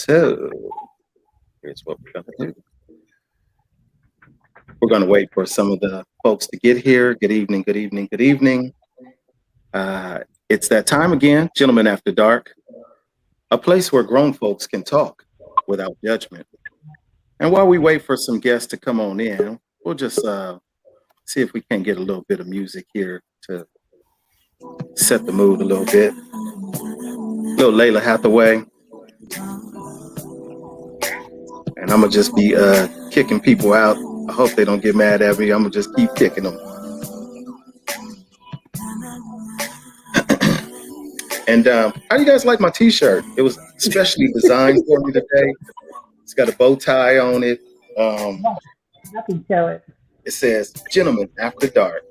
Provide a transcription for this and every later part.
So here's what we're going to do. We're going to wait for some of the folks to get here. Good evening, good evening, good evening. It's that time again, Gentlemen After Dark, a place where grown folks can talk without judgment. And while we wait for some guests to come on in, we'll just see if we can get a little bit of music here to set the mood a little bit. Little Layla Hathaway. And I'm going to just be kicking people out. I hope they don't get mad at me. I'm going to just keep kicking them. And how do you guys like my t-shirt? It was specially designed for me today. It's got a bow tie on it. I can tell it. It says, Gentlemen After Dark.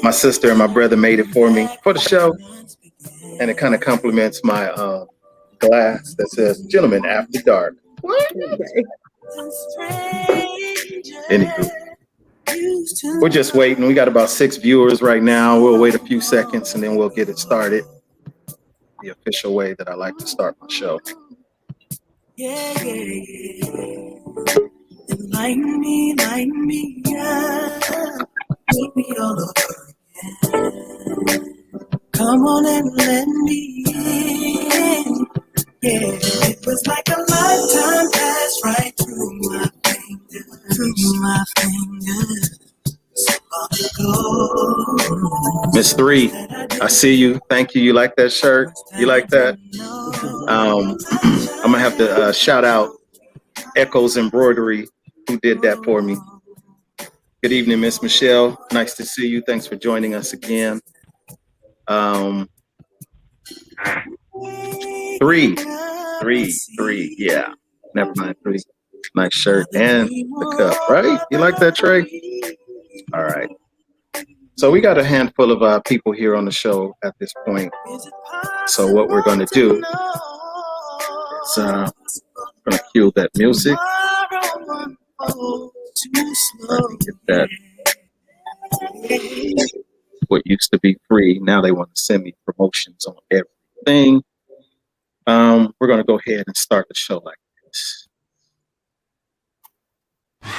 My sister and my brother made it for me for the show. And it kind of complements my glass that says, Gentlemen After Dark. Okay. Anywho, we're just waiting. We got about 6 viewers right now. We'll wait a few seconds and then we'll get it started. The official way that I like to start my show. Lighten me up. Make me all over again. Come on and let me in. Yeah, it was like a lifetime passed right through my fingers. Miss 3, I see you. Thank you. You like that shirt? You like that? I'm gonna have to shout out Echoes Embroidery, who did that for me. Good evening, Miss Michelle. Nice to see you. Thanks for joining us again. 3. Yeah, never mind. 3. Nice shirt and the cup, right? You like that, Trey? All right. So we got a handful of people here on the show at this point. So what we're going to do is going to cue that music. Get that. What used to be free, now they want to send me promotions on everything. We're going to go ahead and start the show like this.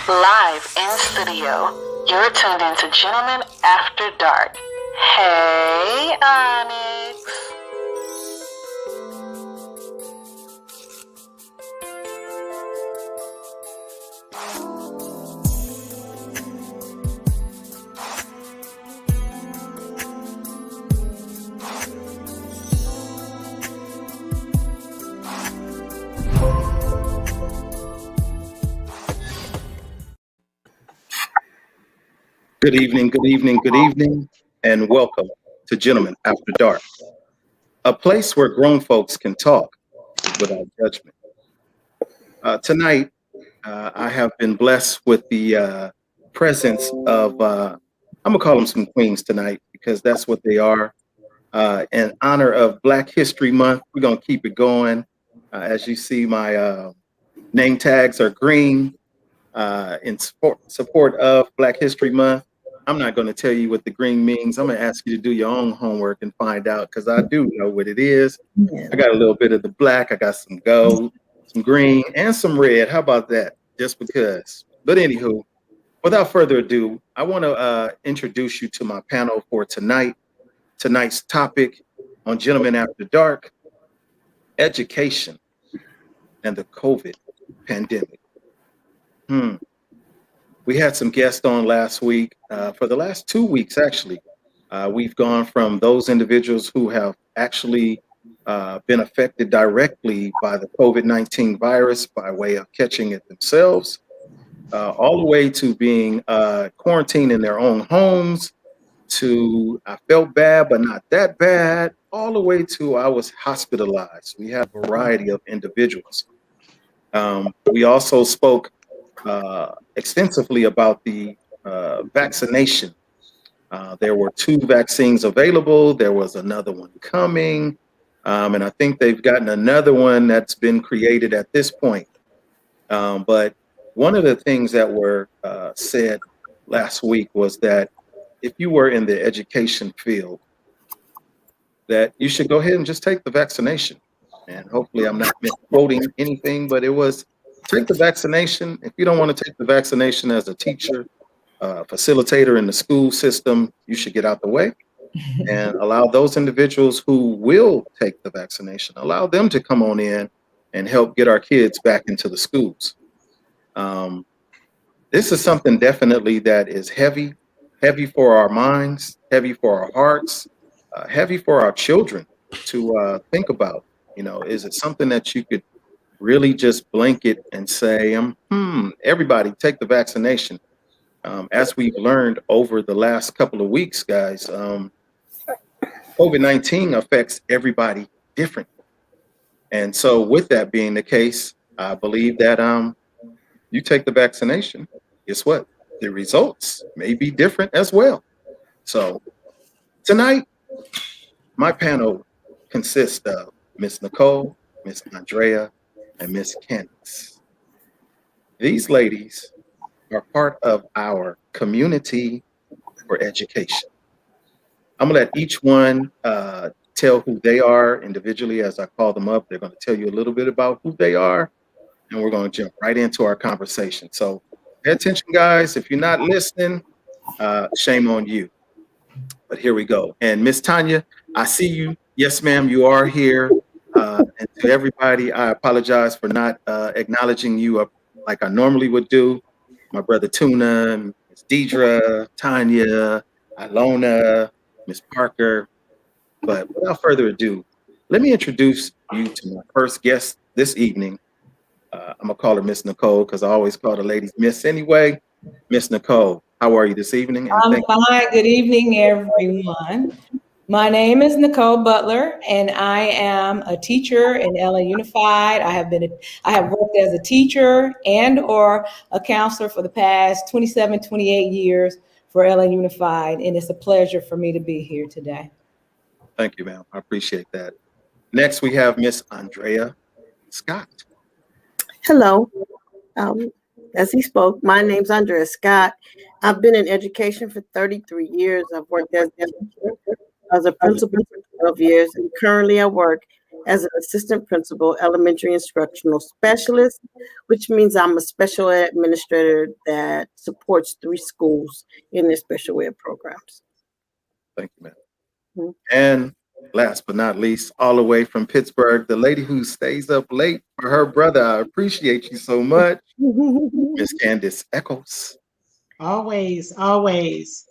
Live in studio, you're tuned into Gentlemen After Dark. Hey, Onyx. Good evening, and welcome to Gentlemen After Dark, a place where grown folks can talk without judgment. Tonight, I have been blessed with the presence of, I'm gonna call them some queens tonight because that's what they are. In honor of Black History Month, we're gonna keep it going. As you see, my name tags are green in support of Black History Month. I'm not going to tell you what the green means. I'm going to ask you to do your own homework and find out because I do know what it is. Yeah. I got a little bit of the black. I got some gold, some green, and some red. How about that? Just because. But anywho, without further ado, I want to introduce you to my panel for tonight. Tonight's topic on Gentlemen After Dark, education and the COVID pandemic. We had some guests on last week. For the last 2 weeks, actually, we've gone from those individuals who have actually been affected directly by the COVID-19 virus by way of catching it themselves, all the way to being quarantined in their own homes, to I felt bad, but not that bad, all the way to I was hospitalized. We have a variety of individuals. We also spoke extensively about the vaccination. There were 2 vaccines available. There was another one coming. And I think they've gotten another one that's been created at this point. But one of the things that were said last week was that if you were in the education field, that you should go ahead and just take the vaccination. and hopefully I'm not misquoting anything, but it was take the vaccination. If you don't want to take the vaccination as a teacher, facilitator in the school system, you should get out the way and allow those individuals who will take the vaccination, allow them to come on in and help get our kids back into the schools. This is something definitely that is heavy for our minds, heavy for our hearts, heavy for our children to think about. You know, is it something that you could really just blanket and say, everybody take the vaccination? As we've learned over the last couple of weeks, guys, COVID-19 affects everybody differently. And so with that being the case, I believe that you take the vaccination, guess what? The results may be different as well. So tonight, my panel consists of Miss Nicole, Miss Andrea, and Miss Candice. These ladies are part of our community for education. I'm gonna let each one tell who they are individually as I call them up. They're gonna tell you a little bit about who they are, and we're gonna jump right into our conversation. So pay attention, guys. If you're not listening, shame on you. But here we go. And Miss Tanya, I see you. Yes, ma'am, you are here. And to everybody, I apologize for not acknowledging you like I normally would do. My brother Tuna, Miss Deidre, Tanya, Ilona, Miss Parker. But without further ado, let me introduce you to my first guest this evening. I'm gonna call her Miss Nicole because I always call the ladies Miss anyway. Miss Nicole, how are you this evening? And I'm fine. Good evening, everyone. My name is Nicole Butler, and I am a teacher in LA Unified. I have worked as a teacher and/or a counselor for the past 27, 28 years for LA Unified, and it's a pleasure for me to be here today. Thank you, ma'am. I appreciate that. Next, we have Miss Andrea Scott. Hello. As he spoke, my name's Andrea Scott. I've been in education for 33 years. I've worked as a principal for 12 years, and currently I work as an assistant principal, elementary instructional specialist, which means I'm a special ed administrator that supports 3 schools in their special ed programs. Thank you, ma'am. And last but not least, all the way from Pittsburgh, the lady who stays up late for her brother. I appreciate you so much, Miss Candice Echols. Always, always.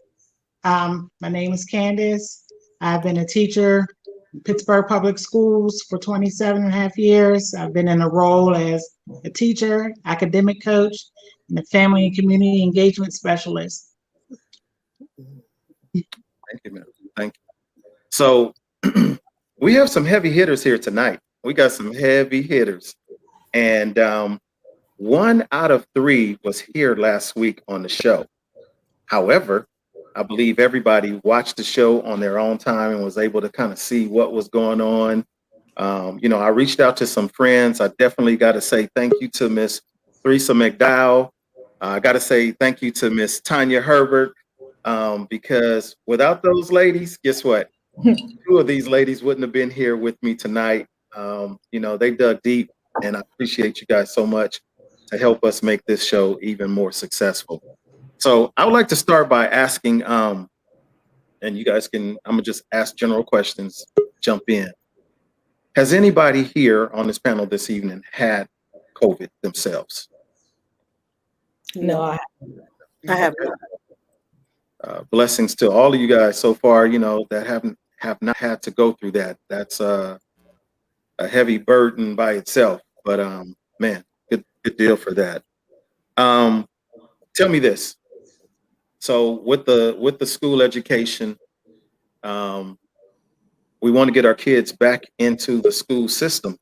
My name is Candice. I've been a teacher in Pittsburgh Public Schools for 27 and a half years. I've been in a role as a teacher, academic coach, and a family and community engagement specialist. Thank you, ma'am. Thank you. So we have some heavy hitters here tonight. We got some heavy hitters. And 1 out of 3 was here last week on the show. However, I believe everybody watched the show on their own time and was able to kind of see what was going on. I reached out to some friends. I definitely got to say thank you to Miss Theresa McDowell. I got to say thank you to Miss Tanya Herbert, because without those ladies, guess what? 2 of these ladies wouldn't have been here with me tonight. They dug deep, and I appreciate you guys so much to help us make this show even more successful. So I would like to start by asking, and you guys I'm gonna just ask general questions, jump in. Has anybody here on this panel this evening had COVID themselves? No, I I have. Blessings to all of you guys so far, that have not had to go through that. That's a heavy burden by itself, but man, good deal for that. Tell me this. So with the school education, we want to get our kids back into the school system.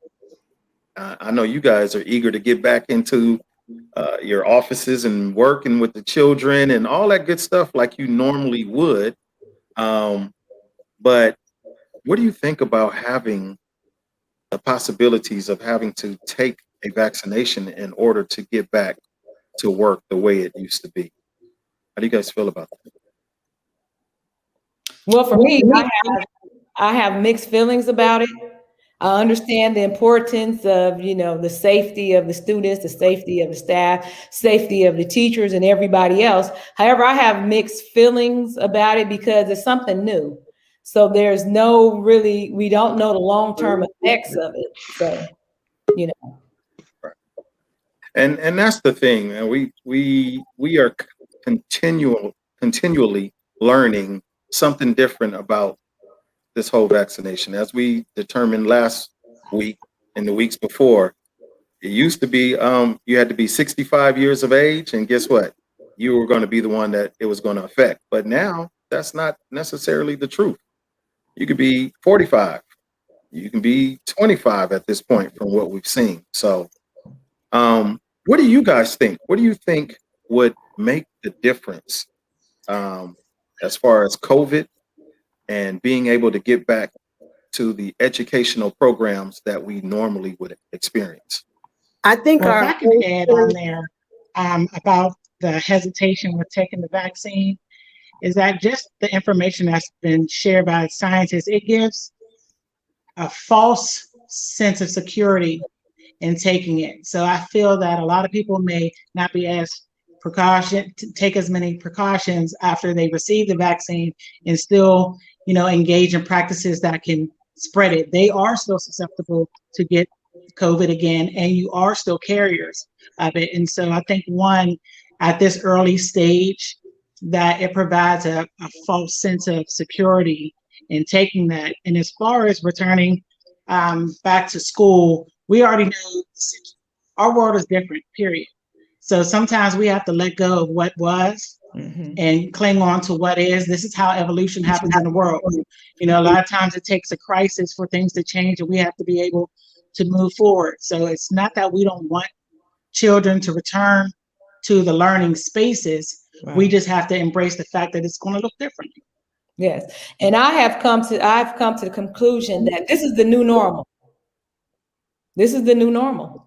I know you guys are eager to get back into your offices and working with the children and all that good stuff like you normally would. But what do you think about having the possibilities of having to take a vaccination in order to get back to work the way it used to be? How do you guys feel about that? Well, for me, I have mixed feelings about it. I understand the importance of, the safety of the students, the safety of the staff, safety of the teachers and everybody else. However, I have mixed feelings about it because it's something new. So there's we don't know the long-term effects of it. So, And that's the thing. And we are continually learning something different about this whole vaccination. As we determined last week and the weeks before, it used to be you had to be 65 years of age, and guess what? You were going to be the one that it was going to affect. But now that's not necessarily the truth. You could be 45, you can be 25 at this point from what we've seen. So what do you guys think? What do you think would make the difference as far as COVID and being able to get back to the educational programs that we normally would experience? I think Well, if I can add on there about the hesitation with taking the vaccine, is that just the information that's been shared by scientists, it gives a false sense of security in taking it. So I feel that a lot of people may not be as take as many precautions after they receive the vaccine and still, engage in practices that can spread it. They are still susceptible to get COVID again, and you are still carriers of it. And so I think at this early stage, that it provides a false sense of security in taking that. And as far as returning back to school, we already know our world is different, period. So sometimes we have to let go of what was and cling on to what is. This is how evolution happens in the world. A lot of times it takes a crisis for things to change, and we have to be able to move forward. So it's not that we don't want children to return to the learning spaces. Right. We just have to embrace the fact that it's going to look different. Yes. And I've come to the conclusion that this is the new normal. This is the new normal.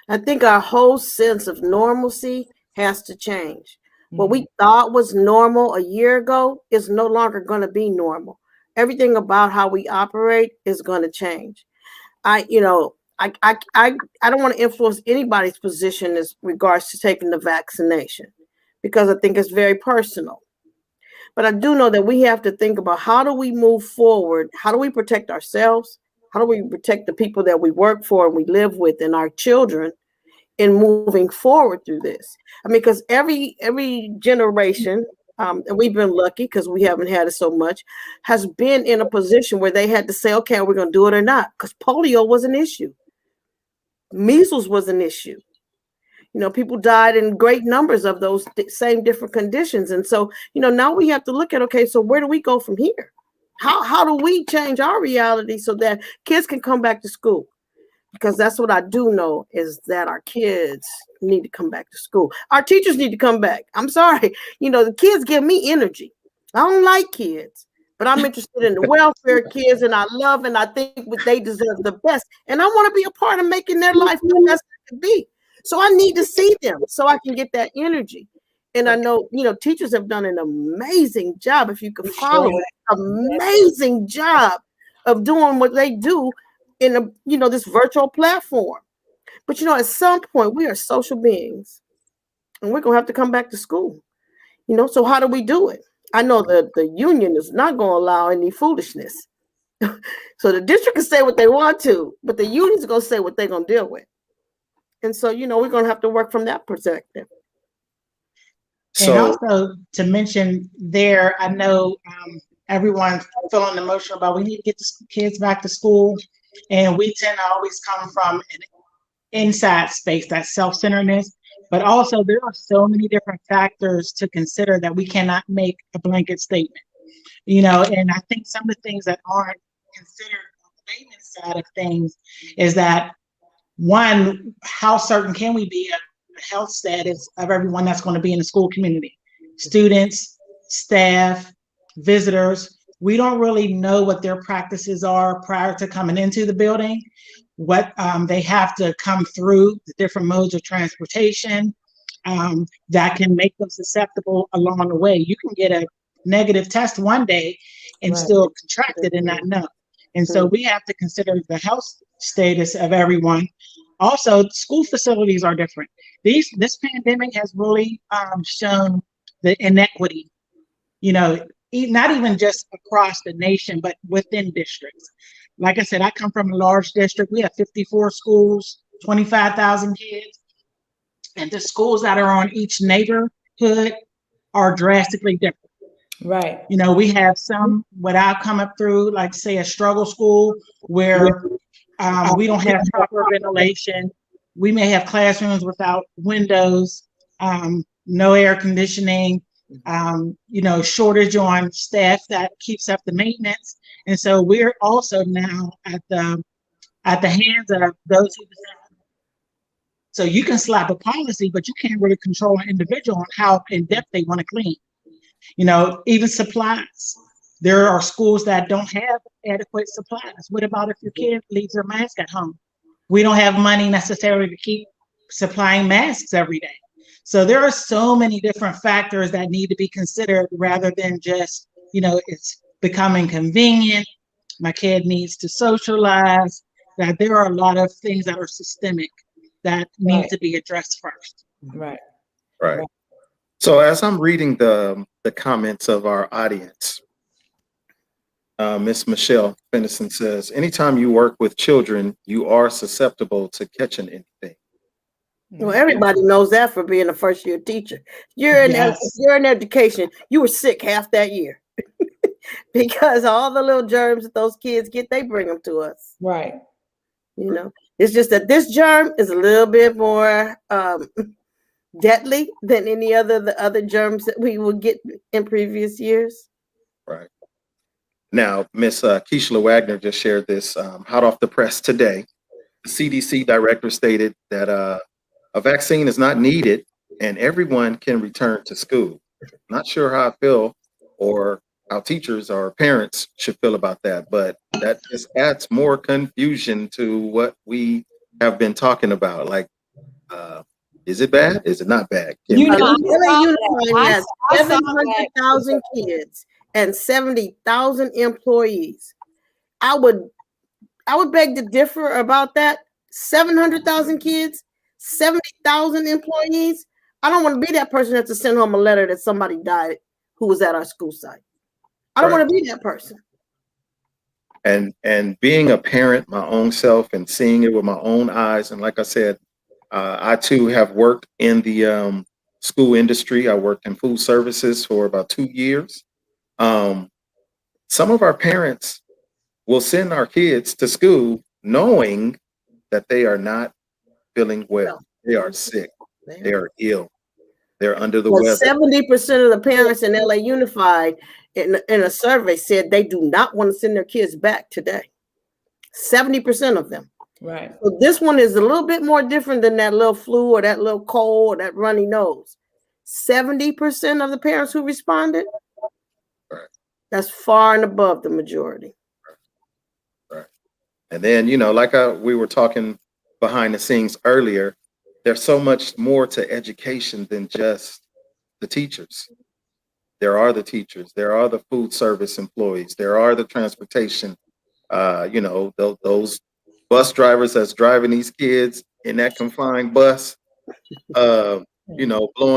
I think our whole sense of normalcy has to change. What we thought was normal a year ago is no longer going to be normal. Everything about how we operate is going to change. I don't want to influence anybody's position as regards to taking the vaccination, because I think it's very personal. But I do know that we have to think about, how do we move forward? How do we protect ourselves? How do we protect the people that we work for and we live with and our children in moving forward through this? I mean, because every generation, and we've been lucky because we haven't had it so much, has been in a position where they had to say, okay, are we going to do it or not? Because polio was an issue. Measles was an issue. People died in great numbers of those same different conditions. And so, now we have to look at, okay, so where do we go from here? How do we change our reality so that kids can come back to school? Because that's what I do know, is that our kids need to come back to school. Our teachers need to come back. I'm sorry. The kids give me energy. I don't like kids, but I'm interested in the welfare of kids, and I love and I think they deserve the best. And I want to be a part of making their life the best it can be. So I need to see them so I can get that energy. And I know, teachers have done an amazing job, if you can follow it, amazing job of doing what they do in this virtual platform. But at some point we are social beings, and we're gonna have to come back to school. So how do we do it? I know that the union is not going to allow any foolishness. So the district can say what they want to, but the union's going to say what they're going to deal with. And so, we're going to have to work from that perspective. And also to mention there, I know everyone's feeling emotional about, we need to get the kids back to school. And we tend to always come from an inside space, that self-centeredness. But also there are so many different factors to consider that we cannot make a blanket statement. And I think some of the things that aren't considered on the maintenance side of things is that, one, how certain can we be of the health status of everyone that's going to be in the school community? Students, staff, visitors. We don't really know what their practices are prior to coming into the building, what they have to come through, the different modes of transportation that can make them susceptible along the way. You can get a negative test one day and still contract it and not know. And so we have to consider the health status of everyone. Also, school facilities are different. This pandemic has really shown the inequity, not even just across the nation, but within districts. Like I said, I come from a large district. We have 54 schools, 25,000 kids. And the schools that are on each neighborhood are drastically different. Right. We have some, what I've come up through, like say a struggle school where we don't have proper ventilation. We may have classrooms without windows, no air conditioning, shortage on staff that keeps up the maintenance. And so we're also now at the hands of those who decide. So you can slap a policy, but you can't really control an individual on how in depth they want to clean. Even supplies. There are schools that don't have adequate supplies. What about if your kid leaves their mask at home? We don't have money necessarily to keep supplying masks every day. So there are so many different factors that need to be considered rather than just, it's becoming convenient. My kid needs to socialize. That there are a lot of things that are systemic that need to be addressed first. Right. Right. So as I'm reading the comments of our audience, Miss Michelle Fennison says, anytime you work with children, you are susceptible to catching anything. Well, everybody knows that for being a first-year teacher. You're in education. You were sick half that year because all the little germs that those kids get, they bring them to us. Right. It's just that this germ is a little bit more deadly than the other germs that we would get in previous years. Right. Now, Miss Keishla Wagner just shared this hot off the press today. The CDC director stated that a vaccine is not needed and everyone can return to school. Not sure how I feel or how teachers or parents should feel about that, but that just adds more confusion to what we have been talking about. Like, is it bad? Is it not bad? LA Unified has 700,000 kids and 70,000 employees. I would beg to differ about that. 700,000 kids, 70,000 employees. I don't want to be that person that has to send home a letter that somebody died who was at our school site. I don't want to be that person. And being a parent, my own self, and seeing it with my own eyes, and like I said, I too have worked in the school industry. I worked in food services for about 2 years. Some of our parents will send our kids to school knowing that they are not feeling well. They are sick. They are ill. They're under the weather. 70% of the parents in LA Unified in a survey said they do not want to send their kids back today. 70% of them. Right. So this one is a little bit more different than that little flu or that little cold or that runny nose. 70% of the parents who responded, right. That's far and above the majority. Right. And then, like we were talking behind the scenes earlier, there's so much more to education than just the teachers. There are the teachers, there are the food service employees, there are the transportation, those bus drivers that's driving these kids in that confined bus, blowing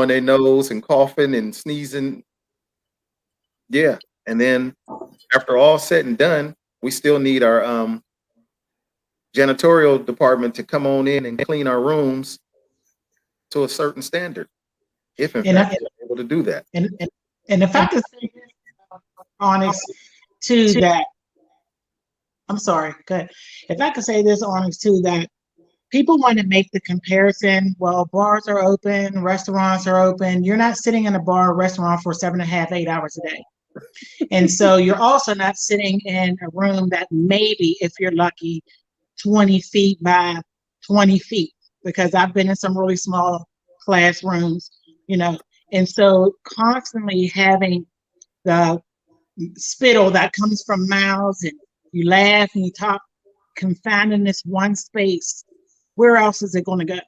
their nose and coughing and sneezing. Yeah. And then after all said and done, we still need our janitorial department to come on in and clean our rooms to a certain standard, if in fact they're able to do that. And if I could say this, Onyx, to that, I'm sorry, good. If I could say this, Onyx, too, that people want to make the comparison, well, bars are open, restaurants are open. You're not sitting in a bar or restaurant for 7.5, 8 hours a day. And so you're also not sitting in a room that maybe, if you're lucky, 20 feet by 20 feet, because I've been in some really small classrooms, and so constantly having the spittle that comes from mouths and you laugh and you talk, confined in this one space, where else is it going to go?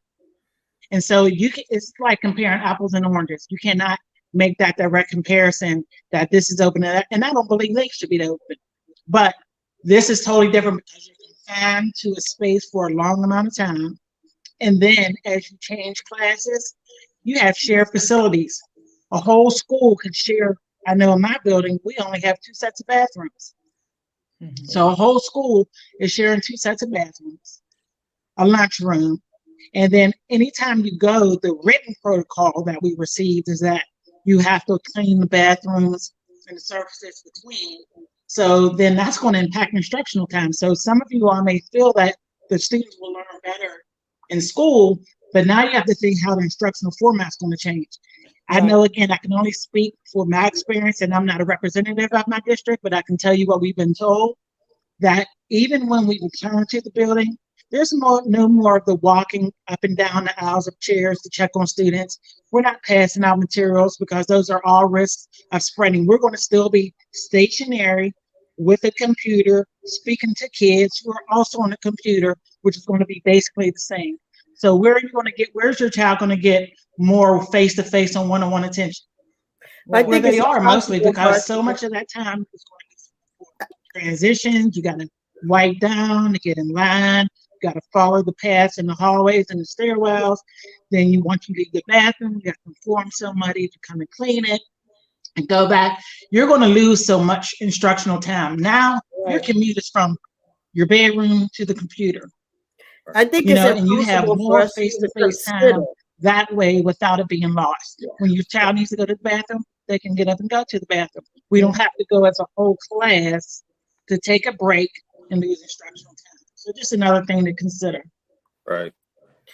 And so it's like comparing apples and oranges. You cannot make that direct comparison that this is open and I don't believe they should be open. But This is totally different because you're confined to a space for a long amount of time. And then as you change classes, you have shared facilities. A whole school can share. I know in my building, we only have 2 sets of bathrooms. So a whole school is sharing 2 sets of bathrooms, a lunchroom. And then anytime you go, the written protocol that we received is that you have to clean the bathrooms and the surfaces between. So then that's going to impact instructional time. So some of you all may feel that the students will learn better in school, but now you have to think how the instructional format is going to change. I know, again, I can only speak for my experience, and I'm not a representative of my district, but I can tell you what we've been told, that even when we return to the building, there's no more of the walking up and down the aisles of chairs to check on students. We're not passing out materials because those are all risks of spreading. We're going to still be stationary with a computer, speaking to kids who are also on a computer, which is going to be basically the same. So where's your child going to get more face-to-face and one-on-one attention? Where they are mostly, because so much of that time is going to be transitions. You got to wipe down to get in line. You got to follow the paths in the hallways and the stairwells. Then once you leave the bathroom, you have to inform somebody to come and clean it and go back. You're going to lose so much instructional time. Now your commute is from your bedroom to the computer. I think and you have more face-to-face time that way without it being lost. When your child needs to go to the bathroom, they can get up and go to the bathroom. We don't have to go as a whole class to take a break and lose instructional time. So just another thing to consider. Right.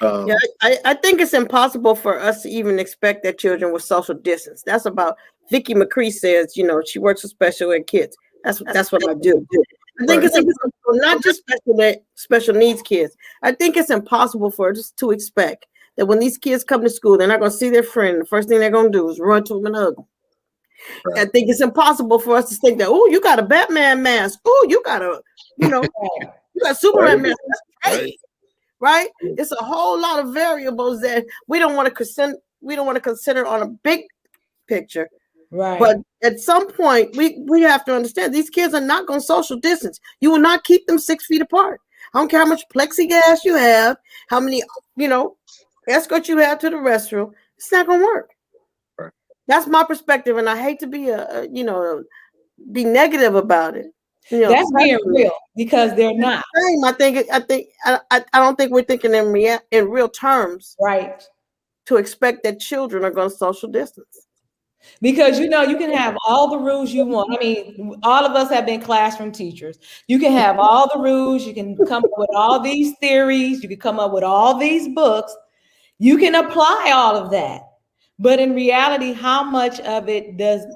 I think it's impossible for us to even expect that children will social distance. That's about Vicky McCree says, she works with special ed kids. That's what I do. I think it's impossible, not just special needs kids. I think it's impossible for us to expect that when these kids come to school, they're not going to see their friend. The first thing they're going to do is run to them and hug them. Right. I think it's impossible for us to think that, oh, you got a Batman mask. Oh, you got you got Superman mask. That's great. Right? It's a whole lot of variables that we don't want to consider on a big picture. Right. But at some point, we have to understand these kids are not going to social distance. You will not keep them 6 feet apart. I don't care how much plexiglass you have, how many, escorts you have to the restroom. It's not going to work. Right. That's my perspective, and I hate to be be negative about it. That's being real, because they're not. I don't think we're thinking in real terms. Right. To expect that children are going to social distance. Because you can have all the rules you want. I mean, all of us have been classroom teachers. You can have all the rules. You can come up with all these theories. You can come up with all these books. You can apply all of that. But in reality, how much does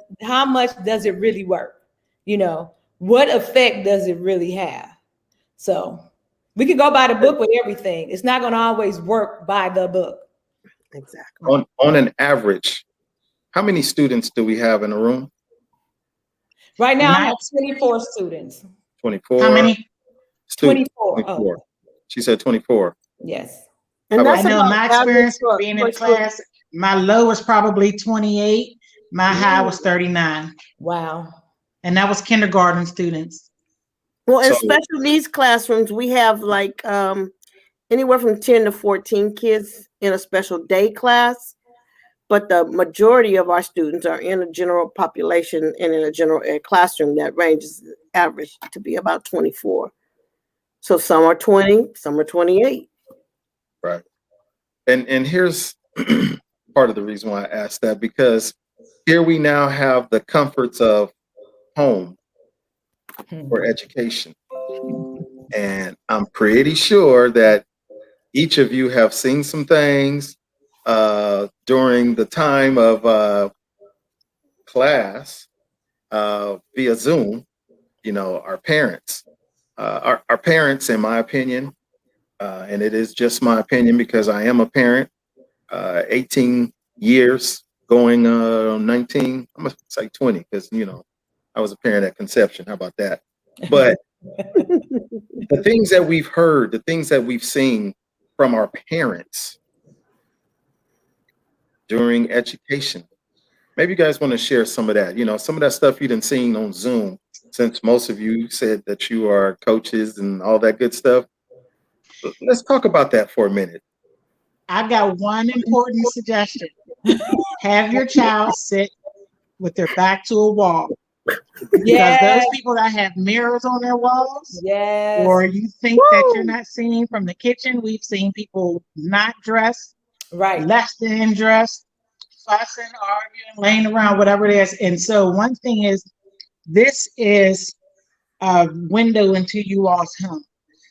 it really work? What effect does it really have? So we can go by the book with everything. It's not going to always work by the book. Exactly. On an average, how many students do we have in a room? Right now, I have 24 students. 24. How many? 24. 24. She said 24. Yes. And I know my experience being in class, my low was probably 28. My high was 39. Wow. And that was kindergarten students. Well, in special needs classrooms, we have like anywhere from 10 to 14 kids in a special day class. But the majority of our students are in a general population and in a general ed classroom that ranges average to be about 24. So some are 20, some are 28. Right. And here's part of the reason why I asked that, because here we now have the comforts of home for education. And I'm pretty sure that each of you have seen some things during the time of class via Zoom. Our parents, our parents, in my opinion, and it is just my opinion because I am a parent, 18 years going 19, I'm gonna say 20 because I was a parent at conception. How about that? But the things that we've heard, the things that we've seen from our parents during education, maybe you guys want to share some of that. Some of that stuff you done seen on Zoom, since most of you said that you are coaches and all that good stuff, let's talk about that for a minute. I've got one important suggestion. Have your child sit with their back to a wall. Because Yes. those people that have mirrors on their walls, Yes. or you think that you're not seeing from the kitchen, we've seen people not dressed, Right. less than dressed, fussing, arguing, laying around, whatever it is. And so one thing is, this is a window into you all's home.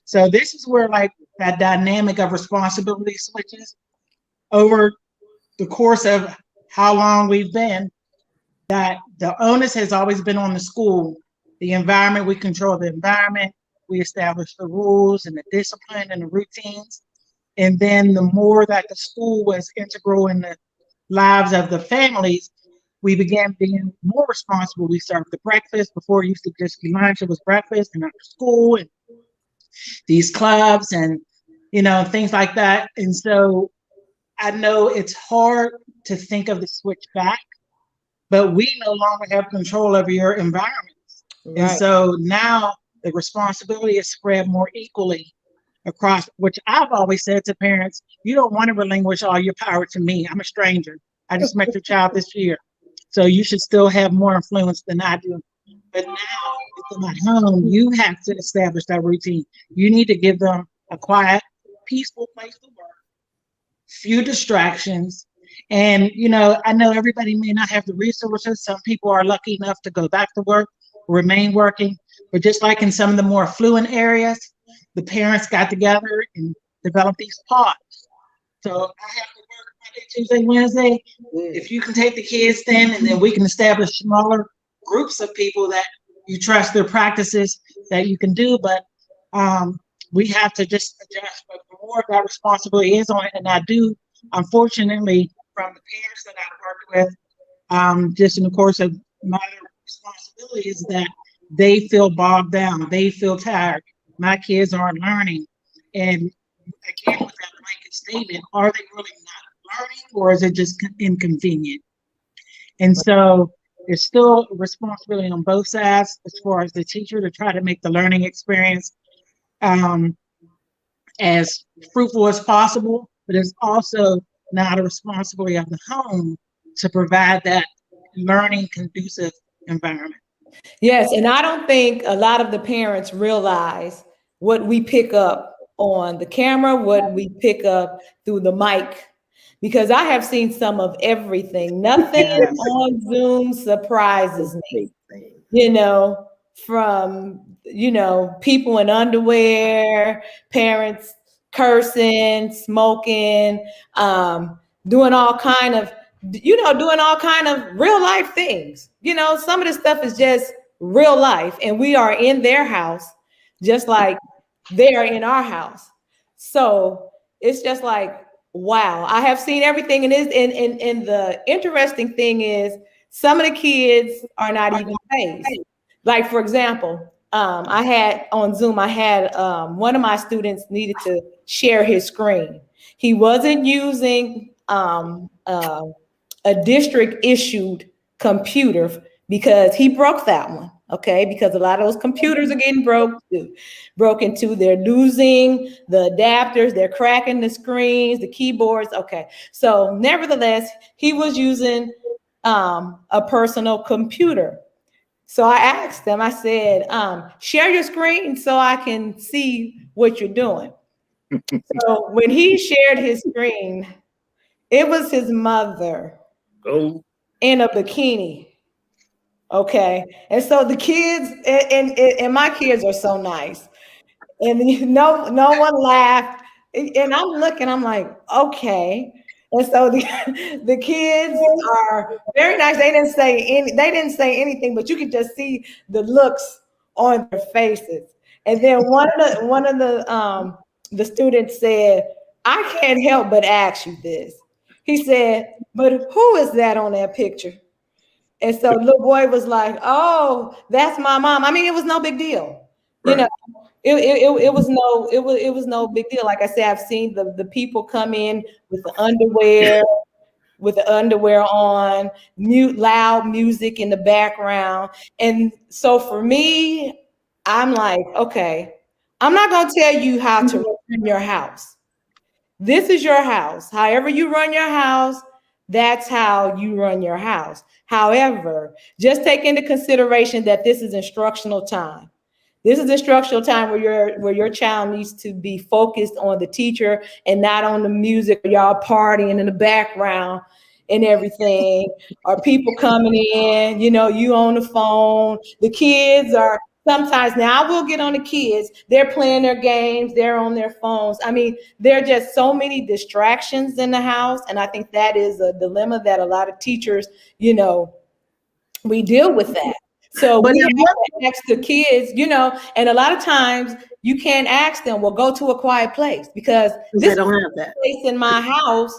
So this is where like that dynamic of responsibility switches over the course of how long we've been, that the onus has always been on the school. The environment, we control the environment, we establish the rules and the discipline and the routines. And then the more that the school was integral in the lives of the families, we began being more responsible. We served the breakfast. Before it used to just be lunch, it was breakfast and after school and these clubs and, you know, things like that. And so I know it's hard to think of the switch back, but we no longer have control over your environments. Right. And so now the responsibility is spread more equally across, which I've always said to parents, you don't want to relinquish all your power to me. I'm a stranger. I just met your child this year. So you should still have more influence than I do. But now, if they're at home, you have to establish that routine. You need to give them a quiet, peaceful place to work, few distractions. And, you know, I know everybody may not have the resources. Some people are lucky enough to go back to work, remain working. But just like in some of the more affluent areas, the parents got together and developed these pods. So I have to work Monday, Tuesday, Wednesday. If you can take the kids then, and then we can establish smaller groups of people that you trust their practices that you can do. But we have to just adjust. But the more that responsibility is on it, and I do, unfortunately, from the parents that I've worked with, just in the course of my responsibility, is that they feel bogged down. They feel tired. My kids aren't learning. And again, with that blanket statement, are they really not learning, or is it just inconvenient? And so there's still a responsibility on both sides as far as the teacher to try to make the learning experience as fruitful as possible, but it's also now the responsibility of the home to provide that learning conducive environment. Yes, and I don't think a lot of the parents realize what we pick up on the camera, what we pick up through the mic, because I have seen some of everything. Nothing on Zoom surprises me, you know, from, you know, people in underwear, parents cursing, smoking, doing all kind of real life things. You know, some of this stuff is just real life, and we are in their house just like they are in our house. So it's just like, wow, I have seen everything. And the interesting thing is some of the kids are not even phased. Like, for example, I had on Zoom, one of my students needed to share his screen. He wasn't using a district issued computer because he broke that one. Okay, because a lot of those computers are getting broke into. They're losing the adapters, they're cracking the screens, the keyboards. Okay, so nevertheless, he was using a personal computer. So I asked them, I said, share your screen so I can see what you're doing. So when he shared his screen, it was his mother in a bikini. Okay. And so the kids and my kids are so nice. And no one laughed. And I'm looking, I'm like, okay. And so the kids are very nice. They didn't say anything, but you could just see the looks on their faces. And then one of the students said, I can't help but ask you this. He said, but who is that on that picture? And so the little boy was like, oh, that's my mom. I mean, it was no big deal. Right. You know, it was no big deal. Like I said, I've seen the people come in with the underwear, with the underwear on, loud music in the background. And so for me, I'm like, okay, I'm not going to tell you how to run your house. This is your house. However you run your house, that's how you run your house. However, just take into consideration that this is instructional time. This is instructional time where your child needs to be focused on the teacher and not on the music, y'all partying in the background and everything, or people coming in, you on the phone. The kids are sometimes, now I will get on the kids, they're playing their games, they're on their phones. I mean, there are just so many distractions in the house. And I think that is a dilemma that a lot of teachers, we deal with that. So we have to ask the kids, and a lot of times you can't ask them, well, go to a quiet place, because this don't have that place in my house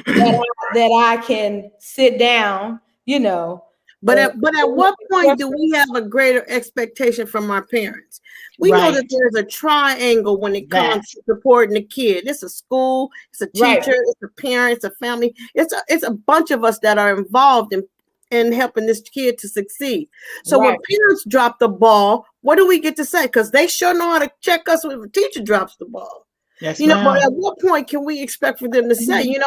that I can sit down, But at what point do we have a greater expectation from our parents? We know that there's a triangle when it comes to supporting the kid. It's a school, it's a teacher, it's a parent, it's a family. It's a bunch of us that are involved in helping this kid to succeed. So when parents drop the ball, what do we get to say? Because they sure know how to check us when the teacher drops the ball. Yes, but at what point can we expect for them to say, your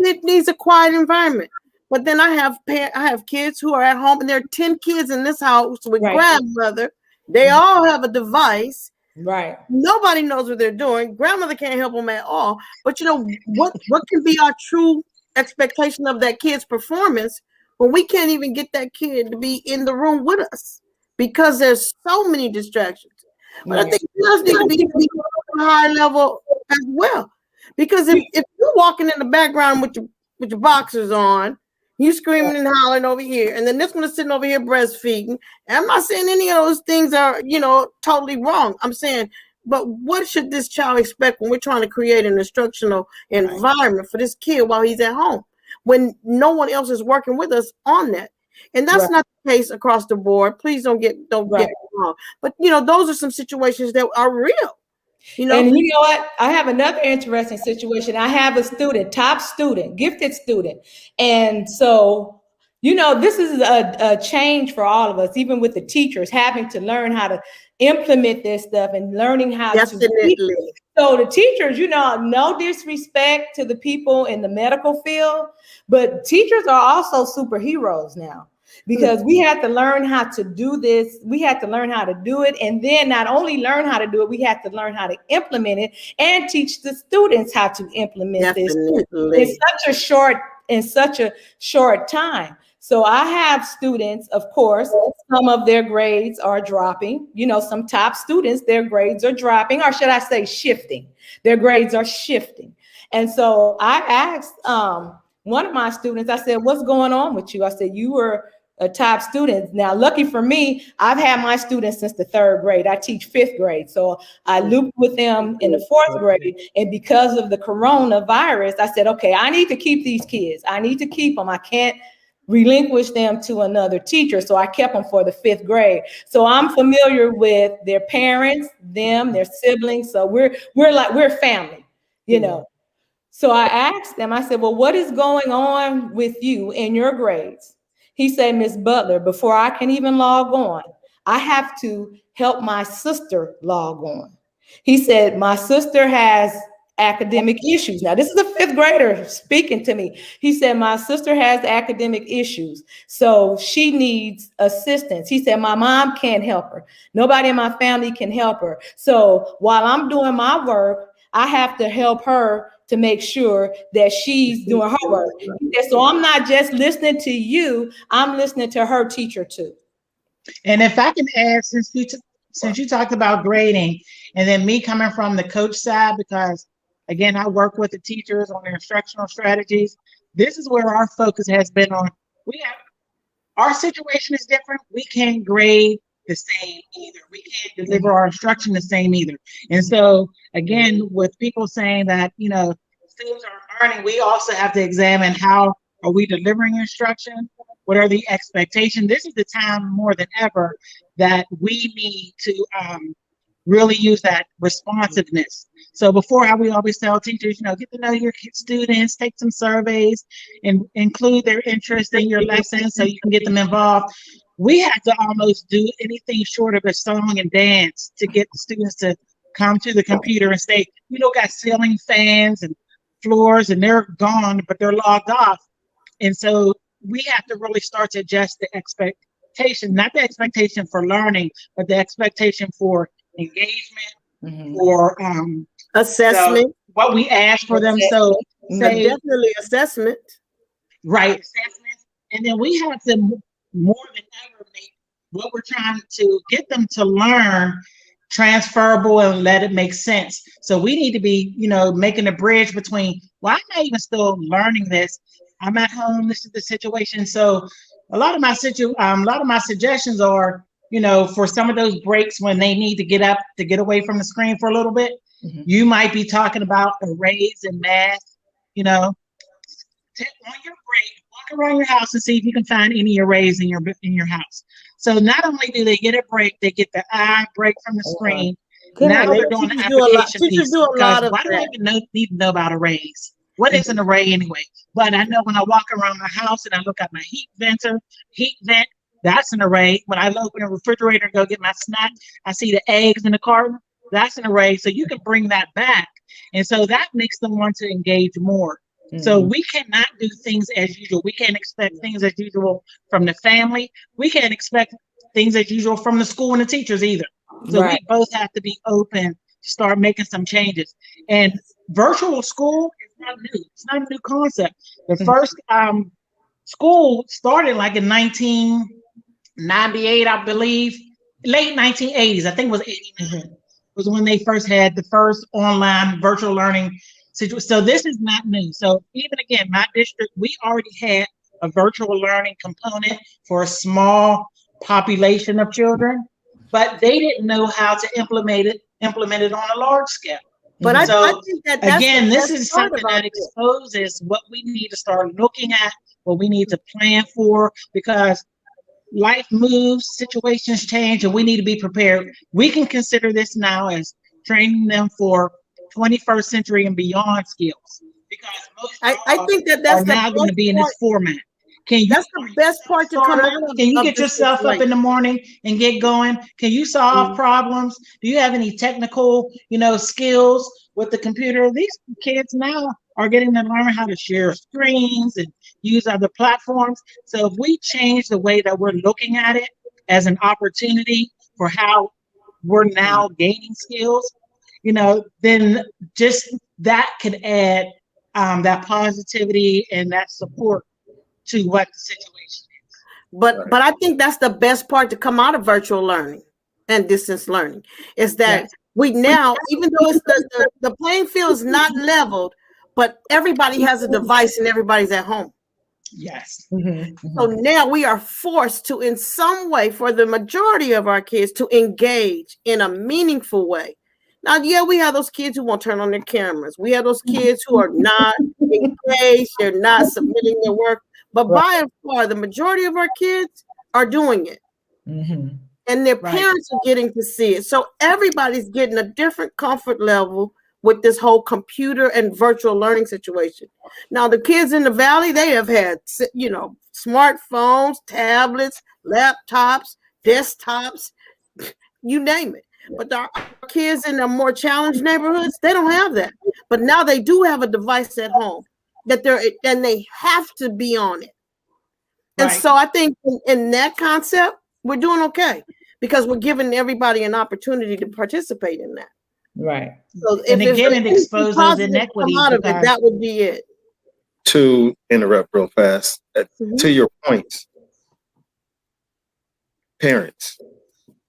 kid needs a quiet environment? But then I have kids who are at home, and there are 10 kids in this house with grandmother. They all have a device. Right. Nobody knows what they're doing. Grandmother can't help them at all. But what can be our true expectation of that kid's performance when we can't even get that kid to be in the room with us because there's so many distractions? But I think parents need to be at a high level as well. Because if you're walking in the background with your boxers on, you screaming and hollering over here, and then this one is sitting over here breastfeeding. And I'm not saying any of those things are, totally wrong. I'm saying, but what should this child expect when we're trying to create an instructional environment for this kid while he's at home, when no one else is working with us on that? And that's not the case across the board. Please don't get me wrong. But those are some situations that are real. And you know what? I have another interesting situation. I have a student, top student, gifted student. And so, this is a change for all of us, even with the teachers having to learn how to implement this stuff and learning how to. So the teachers, no disrespect to the people in the medical field, but teachers are also superheroes now. Because we had to learn how to do this. We had to learn how to do it. And then not only learn how to do it, we had to learn how to implement it and teach the students how to implement this in such a short time. So I have students, of course, some of their grades are dropping. Some top students, their grades are dropping, or should I say shifting. Their grades are shifting. And so I asked one of my students, I said, what's going on with you? I said, you were a top student. Now, lucky for me, I've had my students since the 3rd grade. I teach 5th grade. So I looped with them in the 4th grade. And because of the coronavirus, I said, okay, I need to keep these kids. I need to keep them. I can't relinquish them to another teacher. So I kept them for the 5th grade. So I'm familiar with their parents, their siblings. So we're family, So I asked them, I said, well, what is going on with you in your grades? He said, Miss Butler, before I can even log on, I have to help my sister log on. He said, my sister has academic issues. Now, this is a 5th grader speaking to me. He said, my sister has academic issues, so she needs assistance. He said, my mom can't help her. Nobody in my family can help her. So while I'm doing my work, I have to help her to make sure that she's doing her work. So I'm not just listening to you, I'm listening to her teacher too. And if I can add, since you talked about grading, and then me coming from the coach side, because again, I work with the teachers on their instructional strategies. This is where our focus has been on. Our situation is different. We can't grade the same either. We can't deliver our instruction the same either. And so again, with people saying that, students are learning, we also have to examine how are we delivering instruction? What are the expectations? This is the time more than ever that we need to really use that responsiveness. So before, how we always tell teachers, get to know your students, take some surveys, and include their interest in your lesson so you can get them involved. We had to almost do anything short of a song and dance to get the students to come to the computer and stay. Got ceiling fans and floors, and they're gone, but they're logged off. And so we have to really start to adjust the expectation, not the expectation for learning, but the expectation for engagement, for Assessment. what we ask for them. So Definitely assessment. right, assessments. And then we have to more than ever make what we're trying to get them to learn transferable and let it make sense. So we need to be, making a bridge between, well, I'm not even still learning this. I'm at home. This is the situation. So a lot of my suggestions are, for some of those breaks when they need to get up to get away from the screen for a little bit, you might be talking about arrays and math, on your break, walk around your house and see if you can find any arrays in your house. So not only do they get a break, they get the eye break from the screen. Now they're doing the application piece. Why do I even need to know about arrays? What is an array anyway? But I know when I walk around my house and I look at my heat vent, that's an array. When I open a refrigerator and go get my snack, I see the eggs in the carton, that's an array. So you can bring that back. And so that makes them want to engage more. So we cannot do things as usual. We can't expect things as usual from the family. We can't expect things as usual from the school and the teachers either. So we both have to be open to start making some changes. And virtual school is not new. It's not a new concept. The first school started like in 1998, I believe, late 1980s. I think it was 89 was when they first had the first online virtual learning situation. So this is not new. So even again, my district, we already had a virtual learning component for a small population of children, but they didn't know how to implement it on a large scale. But I think that again, this is something that exposes what we need to start looking at, what we need to plan for, because life moves, situations change, and we need to be prepared. We can consider this now as training them for 21st century and beyond skills, because most I think that's now going to be in this format. That's the best part to come out of. Can you get yourself up in the morning and get going? Can you solve problems? Do you have any technical, skills with the computer? These kids now are getting to learn how to share screens and use other platforms. So if we change the way that we're looking at it as an opportunity for how we're now gaining skills, then just that could add that positivity and that support to what the situation is. But I think that's the best part to come out of virtual learning and distance learning is that we now, even though it's the playing field is not leveled, but everybody has a device and everybody's at home. Yes. So now we are forced to, in some way, for the majority of our kids to engage in a meaningful way. Now, we have those kids who won't turn on their cameras. We have those kids who are not engaged. They're not submitting their work. But by and far, the majority of our kids are doing it. And their parents are getting to see it. So everybody's getting a different comfort level with this whole computer and virtual learning situation. Now, the kids in the Valley, they have had, smartphones, tablets, laptops, desktops, you name it. But our kids in the more challenged neighborhoods, they don't have that. But now they do have a device at home that they have to be on it. And so I think in that concept, we're doing okay because we're giving everybody an opportunity to participate in that. Right. So and again, it exposes those inequities. That would be it. To interrupt real fast, to your points, parents,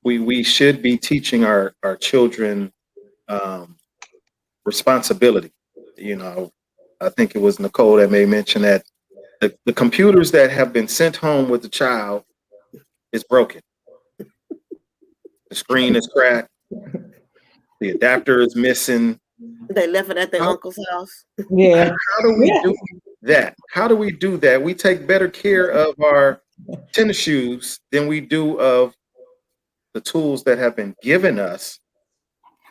we should be teaching our children responsibility. I think it was Nicole that may mention that the computers that have been sent home with the child is broken. The screen is cracked. The adapter is missing. They left it at their uncle's house. Yeah. How do we do that? How do we do that? We take better care of our tennis shoes than we do of the tools that have been given us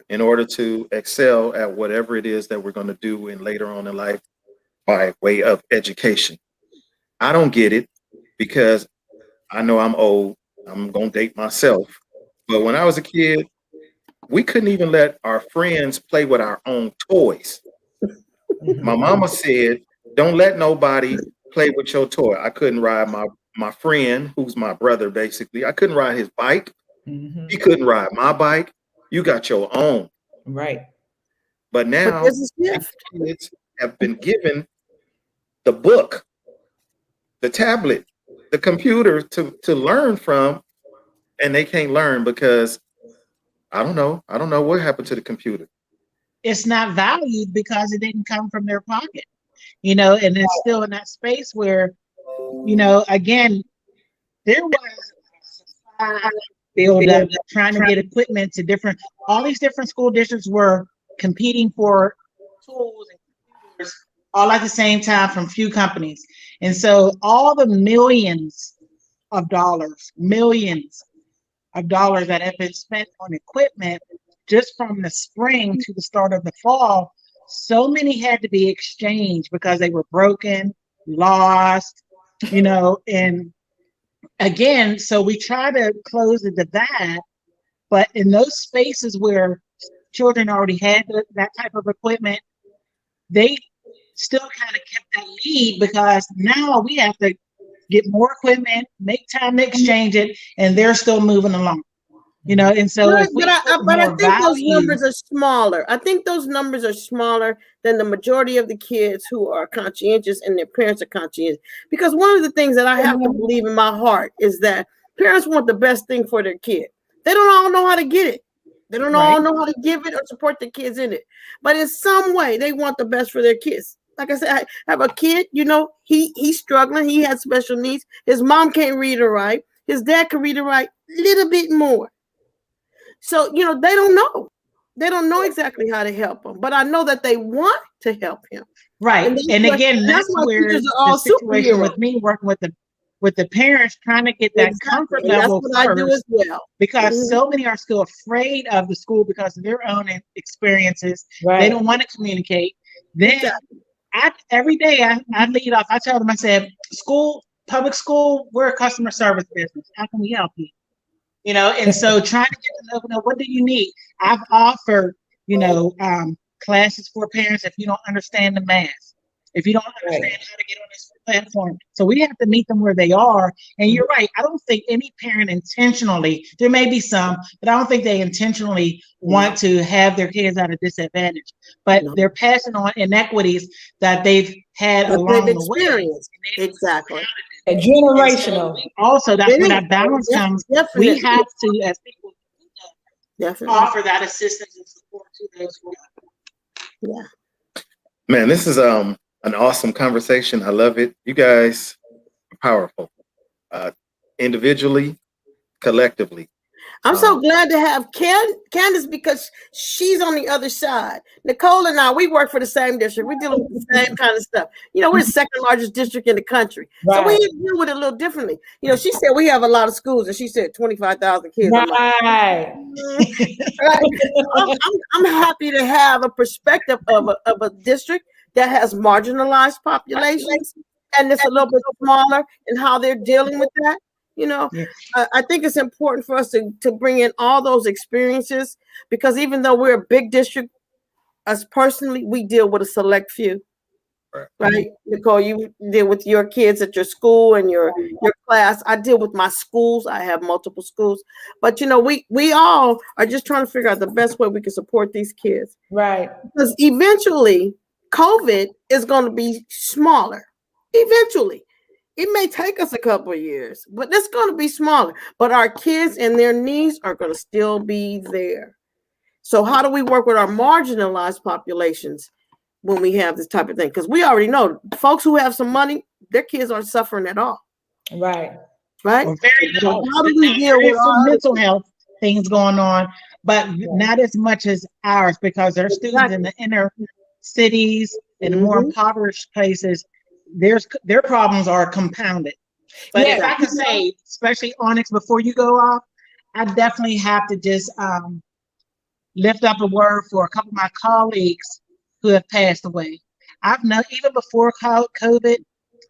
in order to excel at whatever it is that we're going to do in later on in life by way of education. I don't get it because I know I'm old. I'm going to date myself. But when I was a kid, we couldn't even let our friends play with our own toys. My mama said, don't let nobody play with your toy. I couldn't ride my friend, who's my brother, basically. I couldn't ride his bike. Mhm. He couldn't ride my bike. You got your own. Right. But But now there's a shift. kids have been given the book, the tablet, the computer to learn from, and they can't learn because I don't know. I don't know what happened to the computer. It's not valued because it didn't come from their pocket, you know, and it's still in that space where, you know, again, there was a build up trying to get equipment to all these different school districts were competing for tools and computers all at the same time from few companies. And so all the millions of dollars that have been spent on equipment just from the spring to the start of the fall, so many had to be exchanged because they were broken, lost, you know, and again, so we try to close the divide, but in those spaces where children already had that type of equipment, they still kind of kept that lead because now we have to get more equipment, make time to exchange it, and they're still moving along. You know, and so Right, if we but put I more think those value, numbers are smaller. I think those numbers are smaller than the majority of the kids who are conscientious and their parents are conscientious. Because one of the things that I have to believe in my heart is that parents want the best thing for their kid. They don't all know how to get it. They don't all know how to give it or support the kids in it. But in some way, they want the best for their kids. Like I said, I have a kid, you know, he's struggling. He has special needs. His mom can't read or write. His dad can read or write a little bit more. So, you know, they don't know. They don't know exactly how to help him. But I know that they want to help him. right? And again, that's why where teachers are all the situation superheroes. with me working with the parents trying to get that comfort And that's level what I do first, as well. because so many are still afraid of the school because of their own experiences. Right. They don't want to communicate. Then every day I lead off. I tell them, I said, public school, we're a customer service business. How can we help you? You know, and so trying to get to know what do you need? I've offered, you know, classes for parents if you don't understand the math, if you don't understand how to get on this platform. So we have to meet them where they are. And you're right. I don't think any parent intentionally, there may be some, but I don't think they intentionally want to have their kids at a disadvantage. But they're passing on inequities that they've had along the way. Exactly. And generational. Also, that's where that balance comes. We have to, as people, offer that assistance and support to those who Yeah. Man, this is an awesome conversation. I love it. You guys are powerful, individually, collectively. I'm so glad to have Candace because she's on the other side. Nicole and I, we work for the same district. We deal with the same kind of stuff. You know, we're the second largest district in the country. So we deal with it a little differently. You know, she said we have a lot of schools and she said 25,000 kids. Right. I'm happy to have a perspective of a district that has marginalized populations and it's a little bit smaller and how they're dealing with that. You know, I think it's important for us to bring in all those experiences because even though we're a big district, us personally, we deal with a select few. Right, Nicole, you deal with your kids at your school and your class. I deal with my schools. I have multiple schools, but you know, we all are just trying to figure out the best way we can support these kids. Right. Because eventually, COVID is going to be smaller. Eventually. It may take us a couple of years, but it's going to be smaller. But our kids and their needs are going to still be there. So how do we work with our marginalized populations when we have this type of thing? Because we already know folks who have some money, their kids aren't suffering at all. Right. Right? Or very low. How do we deal with some mental health things going on, but not as much as ours because there are students in the inner cities and the more impoverished places. Their problems are compounded. But if I could say, especially Onyx, before you go off, I definitely have to just lift up a word for a couple of my colleagues who have passed away. I've known, even before COVID,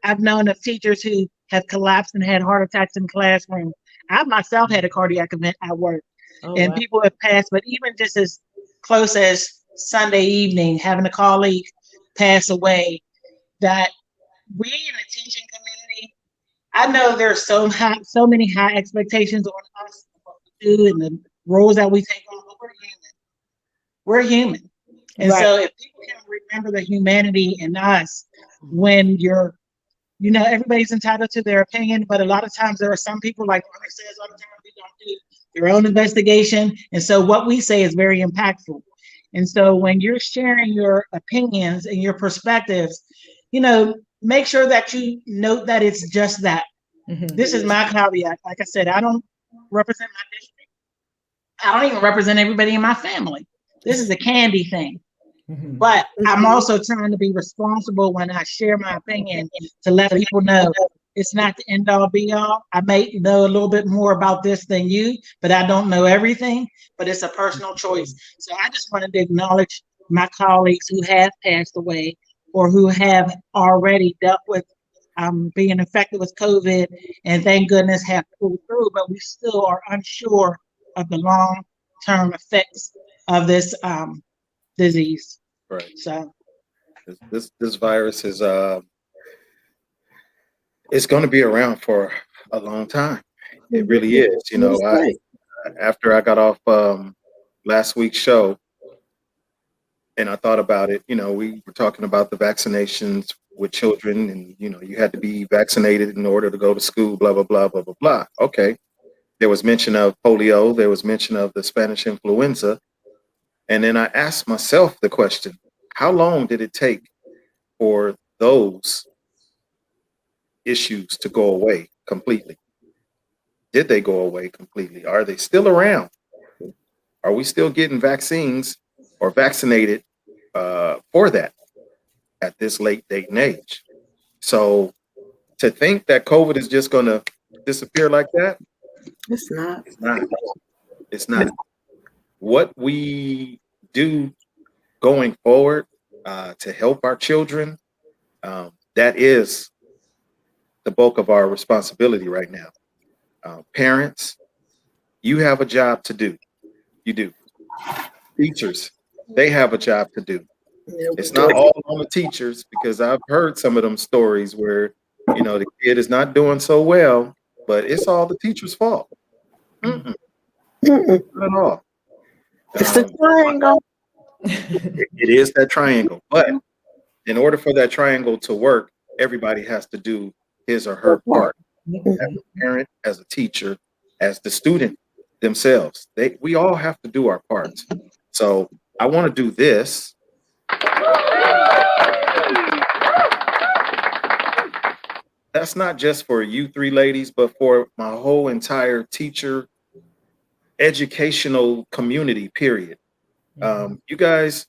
I've known of teachers who have collapsed and had heart attacks in the classroom. I myself had a cardiac event at work, and wow. people have passed, but even just as close as Sunday evening, having a colleague pass away, that we in the teaching community, I know there's so many high expectations on us, what we do and the roles that we take on, but we're human. We're human. And Right. so if people can remember the humanity in us when you're, you know, everybody's entitled to their opinion, but a lot of times there are some people, like Onyx says all the time, they don't do their own investigation. And so what we say is very impactful. And so when you're sharing your opinions and your perspectives, you know, make sure that you note that it's just that. Mhm. This is my caveat. Like I said, I don't represent my district. I don't even represent everybody in my family. This is a Candy thing. Mhm. But I'm also trying to be responsible when I share my opinion to let people know it's not the end all be all. I may know a little bit more about this than you, but I don't know everything, but it's a personal choice. So I just wanted to acknowledge my colleagues who have passed away or who have already dealt with being affected with COVID, and thank goodness have pulled through, but we still are unsure of the long-term effects of this disease. Right. So This virus is it's going to be around for a long time. It really is. You know, after I got off last week's show, and I thought about it, you know, we were talking about the vaccinations with children, and you know, you had to be vaccinated in order to go to school, blah blah blah blah blah blah. Okay, there was mention of polio, there was mention of the Spanish influenza, and then I asked myself the question: how long did it take for those issues to go away completely? Did they go away completely? Are they still around? Are we still getting vaccines or vaccinated for that at this late date and age? So to think that COVID is just going to disappear like that, It's not. it's not. It's not. What we do going forward to help our children, that is the bulk of our responsibility right now. Parents, you have a job to do. You do. Teachers, they have a job to do. It's not all on the teachers, because I've heard some of them stories where, you know, the kid is not doing so well, but it's all the teacher's fault. Mm-mm, Mm-mm. not at all. It's the triangle. It is that triangle. But in order for that triangle to work, everybody has to do his or her part. As a parent, as a teacher, as the student themselves. We all have to do our parts. So I want to do this. That's not just for you three ladies, but for my whole entire teacher educational community, period. You guys,